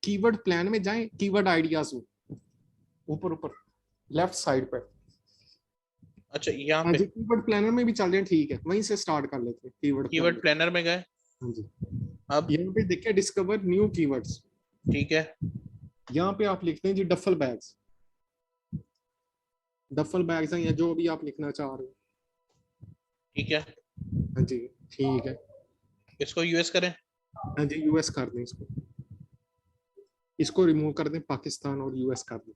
Keyword plan में जाएं, keyword ideas में ऊपर ऊपर लेफ्ट साइड पे। अच्छा यहाँ हाँ पे जी, कीवर्ड प्लानर में भी चल रहे हैं, ठीक है, वहीं से स्टार्ट कर लेते हैं। कीवर्ड प्लानर में गए। हाँ जी, अब यहाँ पे देखिए डिस्कवर न्यू कीवर्ड्स, ठीक है, यहाँ पे आप लिखते हैं जी डफल बैग्स। डफल बैग्स हैं या जो भी आप लिखना चाह रहे हो। ठीक है, हाँ जी, ठीक है। इसको यूएस करें। हाँ जी, यूएस कर दें इसको, इसको रिमूव कर दें, पाकिस्तान और यूएस कर दें।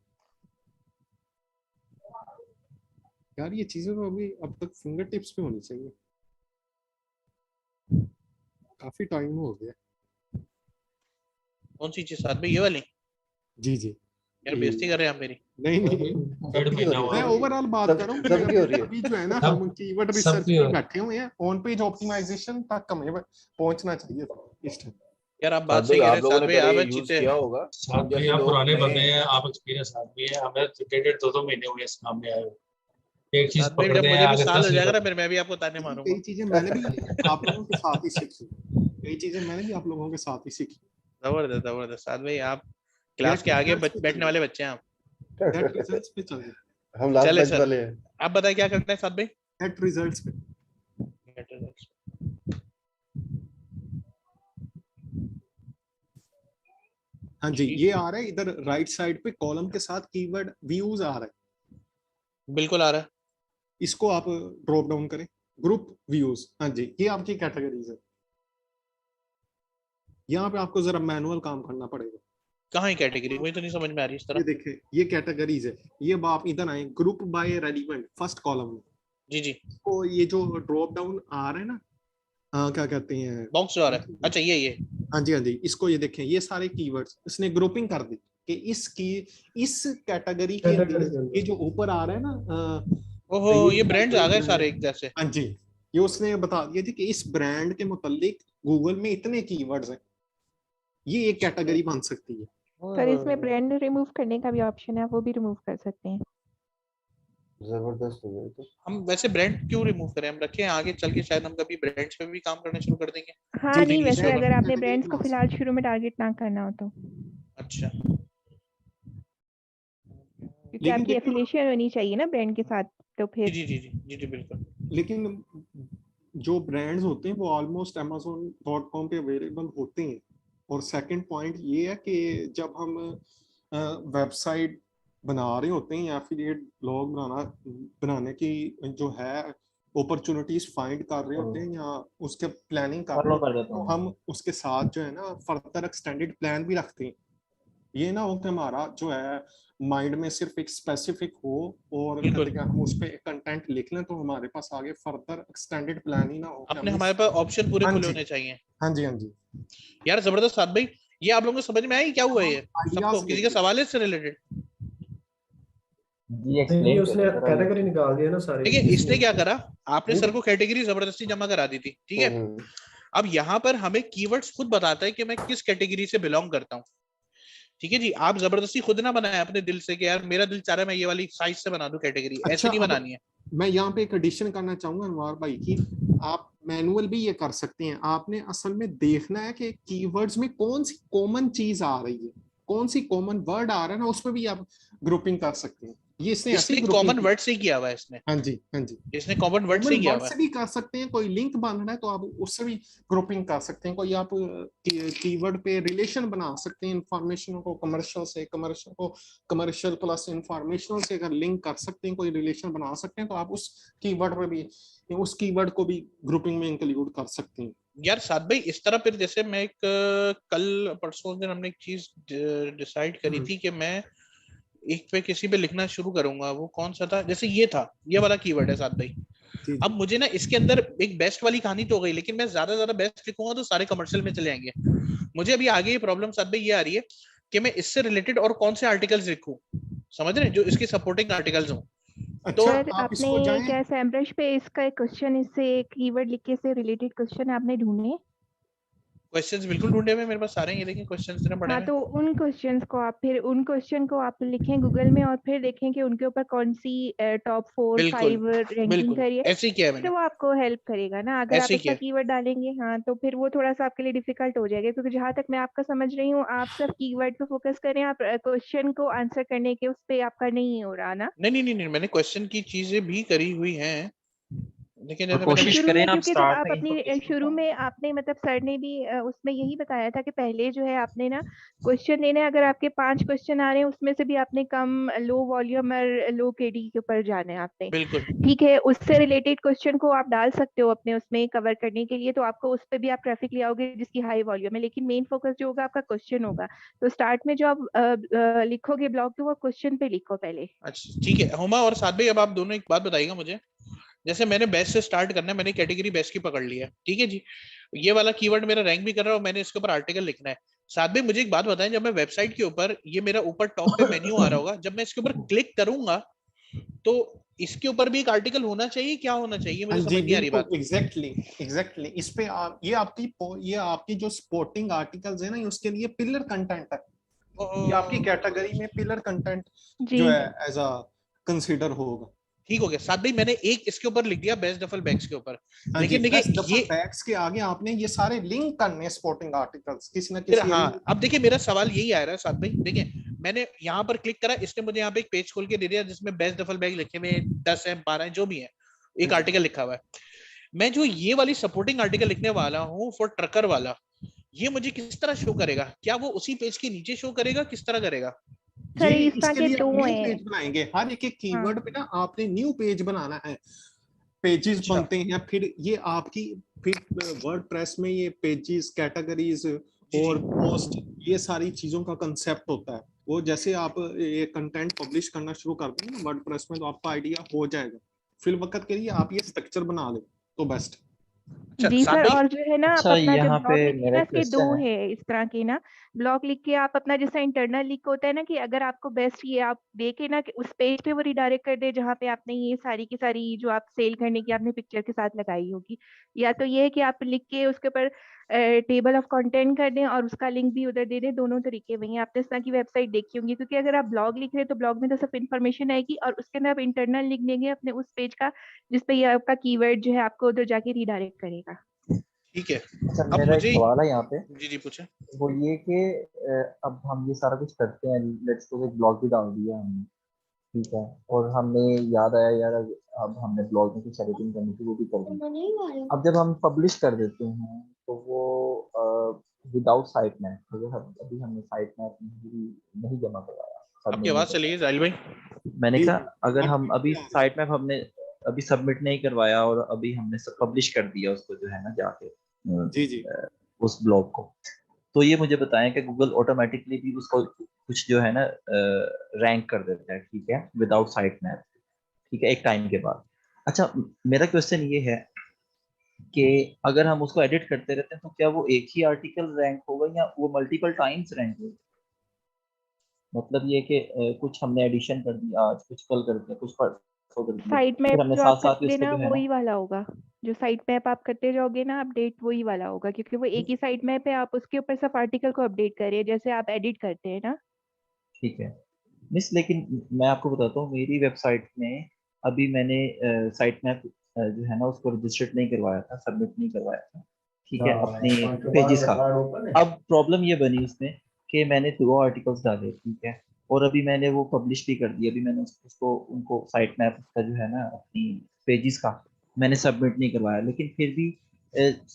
यार ये चीजें तो अभी अब तक फिंगर टिप्स पे होनी चाहिए, काफी टाइम हो गया। कौन सी चीज साथ में, ये वाली? जी जी, यार बेइज्जती कर रहे हैं आप मेरी। नहीं नहीं, सबकी हो रही मैं है, ओवरऑल बात कर रहा हूँ कि सबकी हो रही है। अभी जो है ना सब- हम कीवर्ड रिसर्च सबकी हो पे रही है। बैठे हुए हैं, ऑन पेज ऑप्टिमाइजेशन तक हमें पहुंचना चाहिए था इस टाइम। यार आप बात साथ सही कह रहे आप हैं, लोगों साथ ने में पहले आप यूज चीते किया होगा। साथ में जैसे आप लोग पुराने नए बंदे हैं। हैं, आप एक्सपीरियंस आदमी है, हमें डेढ़ दो दो महीने हुए इस काम में आए हुए। एक चीज साथ में, पकड़ते जब हैं मुझे भी आगे साल 10 हो नहीं जाएगा ना, पकड़ते। फिर मैं भी आपको ताने मारूंगा। कई चीजें मैंने भी आप लोगों के साथ ही सीखी, कई चीजें मैंने भी आप लोगों के साथ ही सीखी। जबरदस्त जबरदस्त, साथ में आप क्लास के आगे बैठने वाले बच्चे हैं आप। गेट रिजल्ट्स पे चल रहे, हम लास्ट चले बेंच सर, वाले हैं। आप बताएं क्या करना है साथ में। गेट रिजल्ट्स पे। हाँ जी, ठीक, ये आ रहा है इधर राइट साइड पे कॉलम के साथ कीवर्ड व्यूज आ रहा है, बिल्कुल आ रहा है। इसको आप ड्रॉप डाउन करें, ग्रुप व्यूज। हाँ जी, ये आपकी कैटेगरीज है। यहाँ पे आपको जरा मैनुअल काम करना पड़ेगा। कहाँ है कैटेगरी, मुझे तो नहीं समझ में आ रही इस ये तरह। देखिए, ये कैटेगरीज है, ये अब आप इधर आए group by relevant first column में। जी जी, तो ये जो ड्रॉप डाउन आ रहा है ना, क्या कहते हैं, बॉक्स जो आ रहा है, अच्छा ये हाँ जी हाँ जी, इसको ये देखें, ये सारे कीवर्ड्स इसने ग्रुपिंग कर दी कि इस कैटेगरी के अंदर ये जो ऊपर आ रहा है ना, ओहो, ये ब्रांड्स आ गए सारे एक जैसे। हाँ जी, ये उसने बता दिया थी कि इस ब्रांड के मुतालिक गूगल में इतने कीवर्ड्स हैं, ये एक कैटेगरी बन सकती है। सर इसमें ब्रांड रिमूव करने का भी ऑप्शन है, वो भी रिमूव कर सकते हैं। जबरदस्त हो गया तो। हम वैसे ब्रांड क्यों रिमूव करें, हम रखें, आगे चल के शायद हम कभी ब्रांड्स पे भी काम करना शुरू कर देंगे। हाँ जी, नहीं, जी, वैसे जी, अगर आपने जी, ब्रांड्स को जी, फिलहाल शुरू में टारगेट ना करना हो तो, अच्छा, क्योंकि लेकिन आपकी देखिए, एफिलिएशन होनी चाहिए ना ब्रांड के साथ, तो जी फिर जी जी जी जी जी बिल्कुल। लेकिन जो ब्रांड्स होते हैं वो ऑलमोस्ट amazon.com पे अवेलेबल होते हैं। और सेकंड पॉइंट ये है कि जब हम वेबसाइट बना रहे होते हैं या एफिलिएट ब्लॉग बनाने की जो है अपॉर्चुनिटीज फाइंड कर रहे होते हैं या उसके प्लानिंग कर रहे होते हैं, तो हम उसके साथ जो है ना फर्दर एक्सटेंडेड प्लान भी रखते हैं। ये ना हो कि हमारा जो है माइंड में सिर्फ एक स्पेसिफिक हो और बिल्कुल। हम उस पे कंटेंट लिख लें तो हमारे पास आगे फर्दर एक्सटेंडेड प्लान ही ना हो कि अपने हम हमारे पास ऑप्शन पूरे हाँ खुले जी, होने चाहिए। हाँ जी, हाँ जी, यार जबरदस्त साथ भाई, ये आप लोगों को समझ में आया क्या हुआ है ये? सबको आइडियाज किसी का सवाल है इससे रिलेटेड? नहीं, उसने कैटेगरी निकाल दिया ना सारे। देखिए इसने क्या करा, आपने सर को कैटेगरी जबरदस्ती जमा करा दी थी, ठीक है। अब यहाँ पर हमें कीवर्ड्स खुद बताता है कि मैं किस कैटेगरी से बिलोंग करता हूँ, ठीक है जी। आप जबरदस्ती खुद ना बनाए अपने दिल से कि यार मेरा दिल चाह रहा है मैं ये वाली साइज से बना दूं कैटेगरी, ऐसे अच्छा, नहीं अब बनानी है। मैं यहाँ पे एक एडिशन करना चाहूंगा अनवार भाई की, आप मैनुअल भी ये कर सकते हैं। आपने असल में देखना है कि कीवर्ड्स में कौन सी कॉमन चीज आ रही है, कौन सी कॉमन वर्ड आ रहा है ना, उसमें भी आप ग्रुपिंग कर सकते हैं। ये इसने ऐसी इसने ग्रुपिंग कॉमन वर्ड से ही किया हुआ है इसने। हाँ जी, हाँ जी, इसने कॉमन वर्ड से ही किया वर्ड हुआ से है। भी कर सकते हैं। कोई लिंक बांधना है तो आप उससे भी ग्रुपिंग कर सकते हैं। कोई आप कीवर्ड पे रिलेशन बना सकते हैं, इंफॉर्मेशन को कमर्शियल से, कमर्शियल को कमर्शियल प्लस इंफॉर्मेशनल से अगर लिंक कर सकते हैं, कोई रिलेशन बना सकते हैं, तो आप उस कीवर्ड पे भी, उस कीवर्ड को भी ग्रुपिंग में इंक्लूड कर सकते हैं। यार साथ भाई इस तरह फिर जैसे मैं एक कल परसों दिन हमने एक चीज डिसाइड करी थी कि मैं एक पे किसी पे लिखना शुरू करूंगा। वो कौन सा था, जैसे ये था, ये वाला कीवर्ड है साथ भाई। जी, अब मुझे ना इसके अंदर एक बेस्ट वाली कहानी तो हो गई, लेकिन मैं ज्यादा बेस्ट लिखूंगा तो सारे कमर्शियल में चले जाएंगे। मुझे अभी आगे ये प्रॉब्लम साथ भाई ये आ रही है कि मैं इससे रिलेटेड और कौन से आर्टिकल्स लिखूं, समझ रहे हैं, जो इसके सपोर्टिंग आर्टिकल्स हो। तो अच्छा, सर आप आपने इसको जाएं, क्या सैमब्रश पे इसका एक क्वेश्चन, इससे कीवर्ड लिख के से रिलेटेड क्वेश्चन आपने ढूंढे? क्वेश्चंस बिल्कुल ढूंढे हुए मेरे पास सारे हैं, ये देखें क्वेश्चंस इतने पड़े हाँ, हैं। तो उन क्वेश्चंस को आप फिर उन क्वेश्चन को आप लिखें गूगल में और फिर देखें कि उनके ऊपर कौन सी टॉप 4 बिल्कुल 5 रैंकिंग बिल्कुल, करी है, ऐसे ही किया है फिर मैंने, वो आपको हेल्प करेगा ना। अगर आप ऐसे ही इतना किया है। कीवर्ड डालेंगे, हाँ, तो फिर वो थोड़ा सा आपके लिए डिफिकल्ट हो जाएगा, क्योंकि जहां तक मैं आपका समझ रही हूँ आप सिर्फ कीवर्ड पे फोकस करें, आप क्वेश्चन को आंसर करने के उस पे आपका नहीं हो रहा ना। नहीं नहीं नहीं नहीं, मैंने क्वेश्चन की चीजें भी करी हुई हैं, लेकिन और जैसे मैंने कोशिश शुरू करें में, आप क्योंकि जब स्टार्ट आप में अपनी इंफॉर्मेशन शुरू में आपने मतलब सर ने भी उसमें यही बताया था कि पहले जो है आपने ना क्वेश्चन देने, अगर आपके 5 क्वेश्चन आ रहे हैं उसमें से भी आपने कम लो वॉल्यूम और लो केडी के ऊपर जाना है आपने, बिल्कुल। ठीक है, उससे रिलेटेड क्वेश्चन को आप डाल सकते हो अपने उसमें कवर करने के लिए, तो आपको उस पे भी आप ट्रैफिक ले आओगे जिसकी हाई वॉल्यूम है, लेकिन मेन फोकस जो होगा आपका क्वेश्चन होगा। तो स्टार्ट में जो आप लिखोगे ब्लॉग, तो वो क्वेश्चन पे लिखो पहले। अच्छा ठीक है हुमा और साथ भाई, अब आप दोनों एक बात बताइएगा मुझे, जैसे मैंने बेस्ट से स्टार्ट करना है, मैंने कैटेगरी बेस्ट की पकड़ ली है, ठीक है जी, ये वाला कीवर्ड मेरा रैंक भी कर रहा है और मैंने इसके ऊपर आर्टिकल लिखना है। साथ में मुझे एक बात बताएं, जब मैं वेबसाइट के ऊपर, ये मेरा ऊपर टॉप पे मेन्यू आ रहा होगा, जब मैं इसके ऊपर क्लिक करूंगा तो इसके ऊपर भी एक आर्टिकल होना चाहिए, क्या होना चाहिए, हाँ मुझे जी समझ नहीं आ रही बिल्कुल, बात। एग्जैक्टली इस पे आप ये आपकी जो सपोर्टिंग आर्टिकल्स है ना, उसके लिए पिलर कंटेंट है, ये आपकी कैटेगरी में पिलर कंटेंट जी जो है एज अ कंसीडर होगा। ठीक हो गया साथ भाई, मैंने एक इसके ऊपर लिख दिया बेस्ट डफल बैग्स के ऊपर, हाँ जी, लेकिन देखिए बेस्ट ये डफल बैग्स के आगे आपने ये सारे लिंक करने सपोर्टिंग आर्टिकल्स किसी ना फिर, किसी हाँ एलिमेंट। अब देखिए मेरा सवाल यही आ रहा है साथ भाई, देखिए मैंने यहाँ पर क्लिक करा, इसने मुझे यहाँ पे एक पेज खोल के दे दिया जिसमें बेस्ट डफल बैग लिखे हुए 10 है 12 है जो भी है, एक आर्टिकल लिखा हुआ है। मैं जो ये वाली सपोर्टिंग आर्टिकल लिखने वाला हूँ फॉर ट्रकर वाला, ये मुझे किस तरह शो करेगा, क्या वो उसी पेज के नीचे शो करेगा, किस तरह करेगा? सर, ये इस तरह इसके के लिए आप 2 न्यू हैं। पेज बनाएंगे, हर एक हाँ कीवर्ड पे ना आपने न्यू पेज बनाना है, पेजेस अच्छा बनते हैं, फिर ये आपकी फिर वर्डप्रेस में ये पेजेस कैटेगरीज जी जी और पोस्ट, ये सारी चीजों का कंसेप्ट होता है। वो जैसे आप ये कंटेंट पब्लिश करना शुरू कर देंगे ना वर्डप्रेस में, तो आपका आइडिया हो जाएगा, फिर वक्त के लिए आप ये स्ट्रक्चर बना ले तो बेस्ट। अच्छा जी साथ सर, भाई। और जो है ना आप अच्छा, अपना जब यहाँ पे ब्लॉग लिखते हैं मेरा ना, एक इसके 2 क्वेश्चन है। है इस तरह के ना, ब्लॉग लिख के आप अपना जैसा इंटरनल लिख होता है ना, कि अगर आपको बेस्ट ये आप देखे ना कि उस पेज पे वो रिडायरेक्ट कर दे जहाँ पे आपने ये सारी की सारी जो आप सेल करने की आपने पिक्चर के साथ लगाई होगी, या तो ये है कि आप लिख के उसके ऊपर टेबल ऑफ कंटेंट कर दें और उसका लिंक भी उधर दे दें, दोनों तरीके वही हैं। आपने इस तरह की वेबसाइट देखी होंगी, क्योंकि अगर आप ब्लॉग लिख रहे हैं तो ब्लॉग में तो सिर्फ इन्फॉर्मेशन आएगी और उसके अंदर आप इंटरनल लिख देंगे अपने उस पेज का, जिसपे ये आपका कीवर्ड जो है आपको उधर जाके रिडायरेक्ट करेगा। ठीक है अच्छा, अब मेरा एक मुझे, सवाल है यहाँ पे। जी जी पूछे। वो ये कि अब हम ये सारा कुछ करते हैं, लेट्स सपोज एक ब्लॉग भी डाल दिया हमने, ठीक है, और हमने याद आया यार अब हमने ब्लॉग में कुछ एडिटिंग करनी थी, वो भी कर दी। अब जब हम पब्लिश कर देते हैं तो वो विदाउट साइट मैप, अगर अभी हमने साइट मैप नहीं जमा करवाया, आपकी सबमिट नहीं आवाज चली गई करवाया, जाहिल भाई। मैंने जी कहा जी अगर कट हम कट अभी के आ रहा है। साइट मैप हमने अभी सबमिट नहीं करवाया और अभी हमने सब पब्लिश कर दिया उसको, जो है ना, जाके जी जी उस ब्लॉग को, तो ये मुझे बताएं कि गूगल ऑटोमेटिकली भी उसको कुछ जो है ना रैंक कर देता है, ठीक है, विदाउट साइट मैप, ठीक है, एक टाइम के बाद। अच्छा, मेरा क्वेश्चन ये है कि अगर हम उसको एडिट करते रहते हैं तो क्या वो एक ही आर्टिकल रैंक होगा या वो मल्टीपल टाइम्स रैंक होगा? मतलब ये कि कुछ हमने एडिशन कर दिया आज, कुछ कल कर दिया, कुछ परसों कर दिया, साइट फिर मैप हमने जो साथ आप साथ ही करोगे उसको ना जो है ना। वही वाला होगा, जो साइट मैप आप करते जाओगे ना अपडेट वही वाला होगा, क्योंकि वो एक ही साइट मैप है, आप उसके ऊपर सब आर्टिकल को अपडेट करिए जैसे आप एडिट करते हैं ना। ठीक है मिस, लेकिन मैं आपको बताता हूँ मेरी वेबसाइट में अभी मैंने साइट मैप जो है ना उसको रजिस्टर्ड नहीं करवाया था, सबमिट नहीं करवाया था, ठीक है, अपने पेजेस का। अब प्रॉब्लम ये बनी उसमें कि मैंने 2 आर्टिकल्स डाले, ठीक है, और अभी मैंने वो पब्लिश भी कर दिया, अभी मैंने उसको उनको साइट मैप उसका जो है ना अपनी पेजेस का मैंने सबमिट नहीं करवाया, लेकिन फिर भी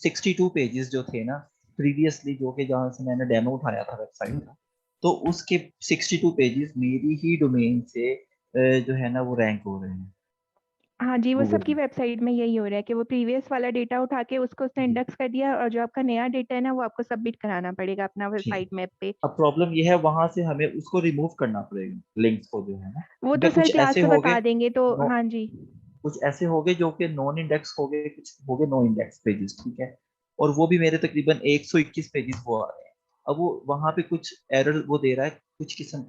62 पेजेस जो थे ना प्रीवियसली, जो कि जहाँ से मैंने डेमो उठाया था वेबसाइट का, तो उसके 62 पेजेस मेरी ही डोमेन से जो है ना वो रैंक हो रहे हैं हाँ जी, वो गूगल सबकी में। वेबसाइट में यही हो रहा है कि वो प्रीवियस वाला डेटा उठा के उसको उसने इंडेक्स कर दिया और जो आपका नया डेटा है ना वो आपको सबमिट कराना पड़ेगा अपना ठीक, साइट मैप पे। अब प्रॉब्लम ये है वहां से हमें उसको रिमूव करना पड़ेगा लिंक्स को, जो है ना, वो तो क्योंकि सर कुछ क्लास ऐसे में हो गए बता देंगे तो, नो, हाँ जी। कुछ ऐसे हो गए जो कि नॉन इंडेक्स हो गए, कुछ हो गए नो इंडेक्स पेजेस, ठीक है, और वो भी मेरे तकरीबन 121 पेजेस वो आ रहे हैं। अब वो वहां पे कुछ एरर वो दे रहा है, कुछ किस्म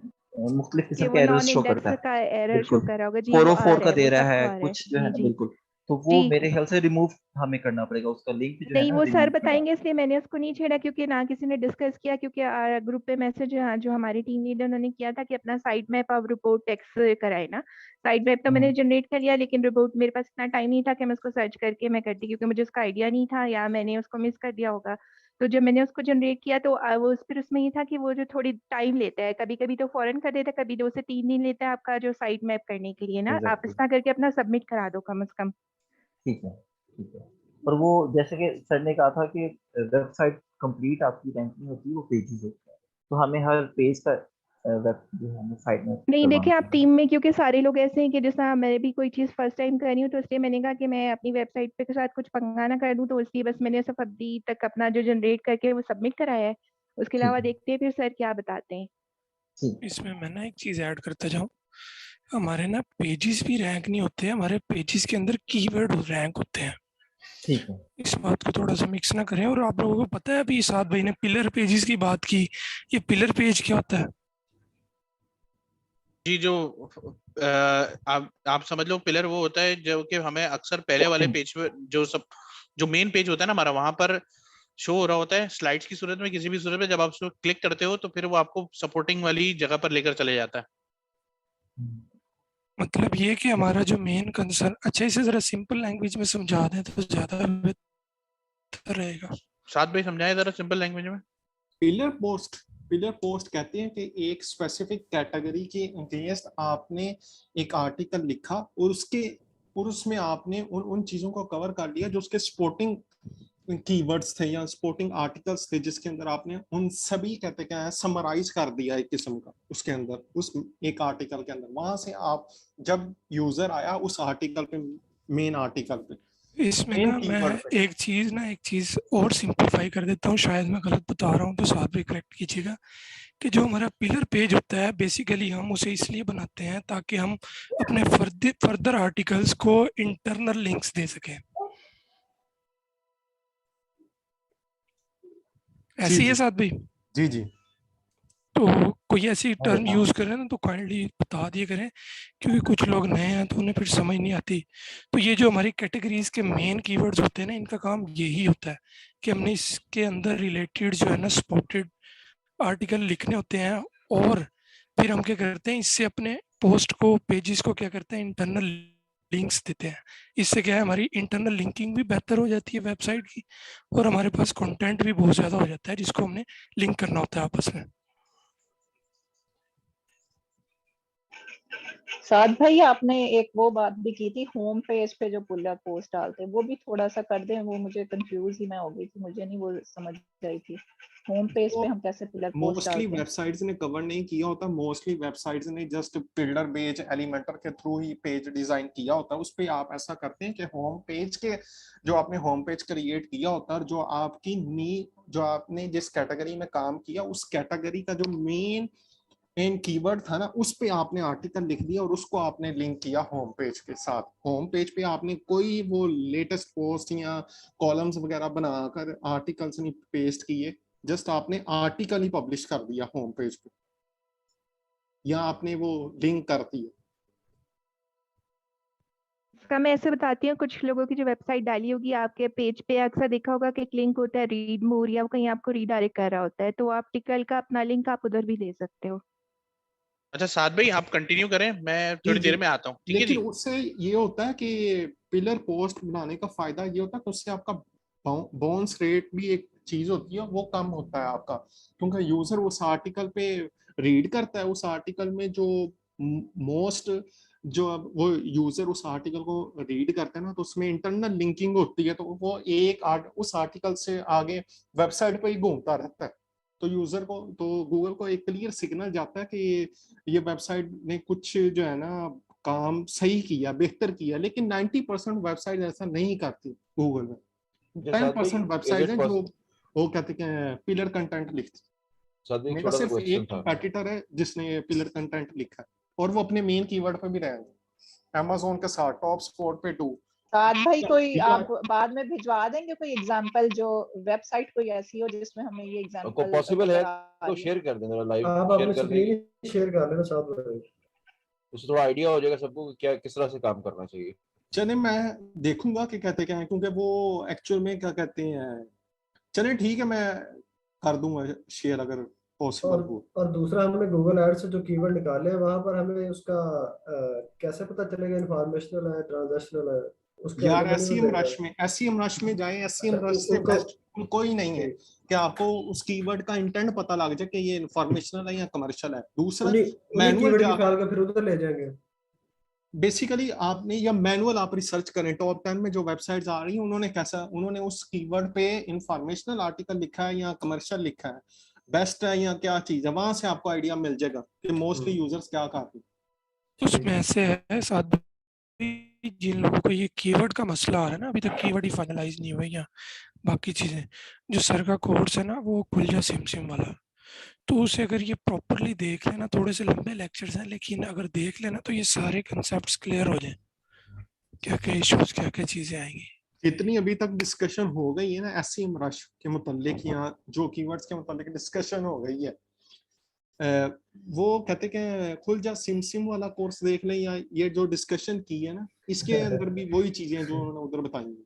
मुख्तलिफ कि किस्म वो के नॉन एरर्स शो इंडेक्स करता है, का एरर शो बिल्कुल कर रहा होगा जी, वो आ 404 रहा का है, दे वो रहा सबको है, आ रहा है कुछ जो है जी ना, जी। बिल्कुल तो वो जी मेरे ख्याल से रिमूव हमें करना पड़ेगा, उसका लिंक जो है नहीं, ना वो सर रिमूव करना। बताएंगे, इसलिए मैंने उसको नहीं छेड़ा, क्योंकि ना किसी ने डिस्कस किया, क्योंकि ग्रुप पे मैसेज जो हमारे टीम लीडर उन्होंने किया था कि अपना साइट मैप अब रिपोर्ट टेक्स्ट कराए ना। साइट मैप तो मैंने जनरेट कर लिया, लेकिन रिपोर्ट मेरे पास इतना टाइम नहीं था कि मैं उसको सर्च करके मैं करती, क्योंकि मुझे उसका आइडिया नहीं था या मैंने उसको मिस कर दिया होगा। तो जब मैंने उसको जनरेट किया तो वो फिर उसमें ये था कि वो जो थोड़ी टाइम लेता है, कभी कभी तो फौरन कर देता है, कभी 2 से 3 दिन लेता है आपका जो साइट मैप करने के लिए ना। आप एग्जैक्टली, इतना करके अपना सबमिट करा दो कम से कम। ठीक है, ठीक है। और वो जैसे कि सर ने कहा था कि वेबसाइट कंप्लीट आपकी रैंकिंग होती है वो पेजेस होते हैं, तो हमें हर पेज का वेब जो है हमें साइट में नहीं करवाना देखिए, आप पड़ेगा। टीम में क्योंकि सारे लोग ऐसे हैं कि जैसा मैं भी कोई चीज़ फर्स्ट टाइम कर रही हूँ, तो इसलिए मैंने कहा कि मैं अपनी वेबसाइट पे के साथ कुछ पंगा ना कर दूँ, तो इसलिए बस मैंने सब अभी तक अपना जो जनरेट करके वो सबमिट कराया है। उसके ठीक अलावा है, देखते हैं फिर सर क्या बताते हैं। ठीक है, इसमें मैं ना एक चीज़ ऐड करता जाऊँ। हमारे ना पेजेस भी रैंक नहीं होते हैं, हमारे पेजेस के अंदर कीवर्ड रैंक होते हैं। ठीक है। इस बात को थोड़ा सा मिक्स ना करें। और आप लोगों को पता है, अभी साद भाई ने पिलर पेजेस की बात की, ये पिलर पेज क्या होता है? जी जो आप समझ लो, पिलर वो होता है जो कि हमें अक्सर पहले वाले पेज पे जो मेन पेज होता है ना हमारा, वहां पर शो हो रहा होता है स्लाइड्स की सूरत में, किसी भी सूरत में। जब आप उसको क्लिक करते हो तो फिर वो आपको सपोर्टिंग वाली जगह पर लेकर चले जाता है। मतलब ये कि हमारा जो मेन कंसर्न, अच्छा इसे जरा सिंपल लैंग्वेज में समझा दें तो ज्यादा बेहतर रहेगा। साथ भाई समझाए जरा सिंपल लैंग्वेज में। पिलर पोस्ट, पिलर पोस्ट कहते हैं कि एक स्पेसिफिक कैटेगरी के अगेंस्ट आपने एक आर्टिकल लिखा और उसमें आपने उन चीजों को कवर कर लिया जो उसके स्पोर्टिंग कीवर्ड्स थे या स्पोर्टिंग आर्टिकल्स थे, जिसके अंदर आपने उन सभी कहते क्या है समराइज कर दिया एक किस्म का उसके अंदर, उस एक आर्टिकल के अंदर। वहां से आप जब यूजर आया उस आर्टिकल पे, मेन आर्टिकल पे, इसमें मेन ना मैं कीवर्ड पे। एक चीज और सिंपलीफाई कर देता हूँ, शायद मैं गलत बता रहा हूँ तो साथ भी करेक्ट कीजिएगा। कि जो हमारा पिलर पेज होता है, बेसिकली हम उसे इसलिए बनाते हैं ताकि हम अपने फर्दर आर्टिकल्स को इंटरनल लिंक्स दे सकें। जी ऐसी है जी साथ भाई? जी जी। तो कोई ऐसी मैं टर्म बताऊँ, यूज करें ना तो काइंडली बता दिए करें, क्योंकि कुछ लोग नए हैं तो उन्हें फिर समझ नहीं आती। तो ये जो हमारी कैटेगरीज के मेन कीवर्ड्स होते हैं ना, इनका काम यही होता है कि हमने इसके अंदर रिलेटेड जो है ना स्पॉटेड आर्टिकल लिखने होते हैं। और फिर हम क्या करते हैं, इससे अपने पोस्ट को, पेजेस को क्या करते हैं, इंटरनल लिंक्स देते हैं। इससे क्या है, हमारी इंटरनल लिंकिंग भी बेहतर हो जाती है वेबसाइट की, और हमारे पास कंटेंट भी बहुत ज़्यादा हो जाता है जिसको हमने लिंक करना होता है आपस में। साथ भाई आपने एक वो बात भी की थी, होम पेज पे जो पुलर पोस्ट डालते हैं वो भी थोड़ा सा कर दें, वो मुझे कंफ्यूज ही मैं हो गई थी, मुझे नहीं वो समझ आई थी। होम पेज पे हम कैसे पुलर पोस्ट मोस्टली डालते हैं? वेबसाइट्स ने कवर नहीं किया होता, मोस्टली वेबसाइट्स ने जस्ट पिलर पेज एलिमेंटर के थ्रू ही पेज डिजाइन किया होता है। उस पे आप ऐसा करते हैं कि होम पेज के जो आपने होम पेज क्रिएट किया होता है, जो आपकी जो आपने जिस कैटेगरी में काम किया उस कैटेगरी का जो मेन कीवर्ड था ना, उस पे आपने आर्टिकल लिख दिया और उसको आपने लिंक किया होम पेज के साथ। होम पेज पे आपने कोई वो लेटेस्ट पोस्ट या कॉलम्स वगैरह बनाकर आर्टिकल्स नहीं पेस्ट किए, जस्ट आपने आर्टिकल ही पब्लिश कर दिया होम पेज पे, या आपने वो लिंक कर दिया। इसका मैं ऐसे बताती हूँ, कुछ लोगों की जो वेबसाइट डाली होगी आपके पेज पे, अक्सर देखा होगा कि एक लिंक होता है रीड मोर, या वो कहीं आपको रीडायरेक्ट कर रहा होता है, तो आप टिकल का अपना लिंक आप उधर भी ले सकते हो। अच्छा साथ भाई आप कंटिन्यू करें, मैं जी थोड़ी जी। देर में आता हूँ, ठीक है लेकिन जी। उससे ये होता है कि पिलर पोस्ट बनाने का फायदा ये होता है कि उससे आपका बाउंस रेट भी एक चीज होती है, वो कम होता है आपका, क्योंकि यूजर उस आर्टिकल पे रीड करता है। उस आर्टिकल में जो मोस्ट जो अब वो यूजर उस आर्टिकल को रीड करता है ना, तो उसमें इंटरनल लिंकिंग होती है, तो वो उस आर्टिकल से आगे वेबसाइट पे ही घूमता रहता है। तो यूजर को, तो गूगल को एक क्लियर सिग्नल जाता है कि ये वेबसाइट ने कुछ जो है ना काम सही किया, बेहतर किया। लेकिन 90% वेबसाइट ऐसा नहीं करती गूगल में। साथ भाई 10% इज वेबसाइट इट है जो वो कहते हैं पिलर कंटेंट लिखती। साथ में एक मेरा छोटा सा सिर्फ क्वेश्चन एक था। कंपेटिटर है जिसने पिलर कंटेंट लिखा है, और वो अपने मेन कीवर्ड पे भी रहेंगे अमेजोन के साथ टॉप स्पॉट पे 2। साथ भाई कोई आप बाद में भिजवा देंगे कोई एग्जांपल, जो वेबसाइट कोई ऐसी हो जिसमें हमें ये आपको एग्जांपल पॉसिबल है नजर आ तो रही हो? शेयर कर देना, लाइव आप शेयर अपनी कर देंगे, स्क्रीन शेयर कर लेना साथ में। उससे थोड़ा आइडिया हो जाएगा सबको कि क्या किस तरह से काम करना चाहिए। चले मैं देखूंगा कि कहते क्या है, क्योंकि वो एक्चुअल में क्या कहते हैं। चले ठीक है, मैं कर दूंगा शेयर अगर पॉसिबल हो। और दूसरा हमने गूगल एड से जो कीवर्ड निकाले हैं वहां पर हमें उसका कैसे पता चलेगा इन्फॉर्मेशनल है ट्रांजैक्शनल है, उसके यार आगे बनी एसईएम हुई रश में, एसईएम रश में जाए, एसईएम अच्छा, रश से उनको बेस्ट कोई नहीं है कि आपको उस कीवर्ड का इंटेंट पता लग जाए कि ये इन्फॉर्मेशनल है या कमर्शियल है। दूसरा उन्हीं उन्हीं मैनुअल कीवर्ड जा, निकाल के फिर उधर ले जाएंगे। बेसिकली आपने या मैनुअल आप रिसर्च करें, टॉप 10 में जो वेबसाइट्स आ रही हैं उन्होंने कैसा, उन्होंने उस कीवर्ड पे इंफॉर्मेशनल आर्टिकल लिखा है या कमर्शियल लिखा है, बेस्ट है या क्या चीज है, वहां से आपको आइडिया मिल जाएगा कि मोस्टली यूजर्स क्या करते हैं। उसमें ऐसे है साथ भी, जिन लोगों को ये कीवर्ड का मसला आ रहा है ना, अभी तक कीवर्ड ही फाइनलाइज नहीं हुआ या बाकी चीजें, जो सर का कोर्स है ना वो खुल जा सिम वाला, तो उसे अगर ये प्रॉपरली देख लेना, थोड़े से लंबे लेक्चर्स हैं लेकिन अगर देख लेना तो ये सारे कंसेप्ट्स क्लियर हो जाए, क्या क्या इश्यूज क्या क्या चीजें आएंगी। इतनी अभी तक डिस्कशन हो गई है ना एसईएम रश के मुतालिक, या जो कीवर्ड्स के मुतालिक डिस्कशन हो गई है, वो कहते कि खुल जा सिम वाला कोर्स देख लें, या ये जो डिस्कशन की है ना इसके अंदर भी वही चीजें जो उन्होंने उधर बताई हैं।